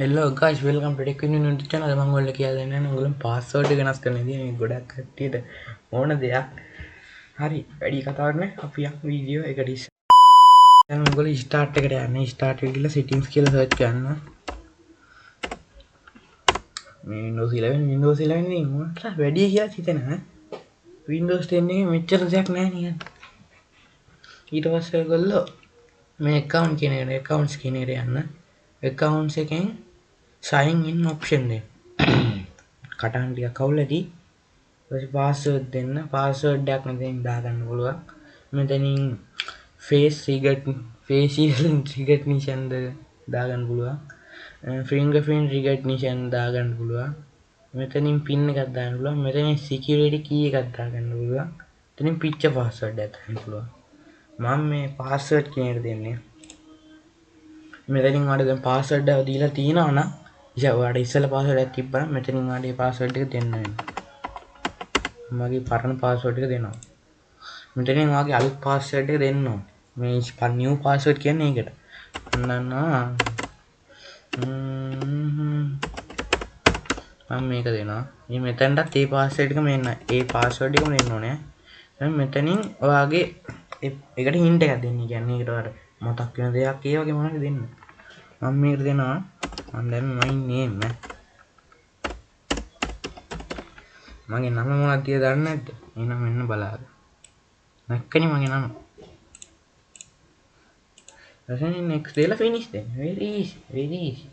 Hello guys, welcome to Tech Union YouTube channel. මම ඔයාලට කියලා දෙන්නම් ඔයගොල්ලෝ password එක වෙනස් කරන විදිහ මේ ගොඩක් කට්ටියට ඕන දෙයක්. හරි, වැඩි කතාවක් නෑ. අපි යමු වීඩියෝ එකට ඉස්සෙල්ලා. දැන් ඔයගොල්ලෝ start එකට යන්න. start එකට ගිහලා settings කියලා search කරන්න. මේ Windows 11 ඉතින් මොකක්ද වැඩි කියලා හිතෙනවා. Windows 10 එකේ මෙච්චර දෙයක් නෑ නිකන්. ඊට පස්සේ ඔයගොල්ලෝ මේ account කියන එකට accounts කියන එකට යන්න. accounts එකෙන් sign in option එක කටහඬ ටිකක් අවුලදී ඊට password දෙන්න password එකක් මෙතනින් දාගන්න පුළුවන් මෙතනින් face recognition දාගන්න පුළුවන් fingerprint recognition දාගන්න පුළුවන් මෙතනින් pin එකක් දාන්න පුළුවන් මෙතනින් security key එකක් දාගන්න පුළුවන් මෙතනින් picture password එකක් දාන්න පුළුවන් මම මේ password කියන එක දෙන්නේ මෙතනින් ඔයාලට දැන් password එක දීලා තියෙනවා නම් ඔයාලට ඉස්සෙල්ලා password එකක් තිබ්බනම් මෙතනින් ඔයාලට මේ password එක දෙන්න වෙනවා. මගේ පරණ password එක දෙනවා. මෙතනින් ඔයාගේ අලුත් password එක දෙන්න ඕන. මේ new password කියන්නේ ඒකට. මම මේක දෙනවා. මේ මෙතනටත් ඒ password එක මෙන්න. ඒ password එකම දෙන්න ඕනේ. දැන් මෙතනින් ඔයාගේ ඒකට hint එකක් දෙන්න. කියන්නේ ඒකට ඔයාලට මතක් වෙන දෙයක් ඒ වගේ මොනවද දෙන්න. මම මේකට දෙනවා මම දැන් my name මගේ නම මොනවද කියලා දන්නේ නැද්ද? එහෙනම් මෙන්න බලන්න. නැක්කනේ මගේ නම. ඊට next දෙලා finish දෙන්න. very easy.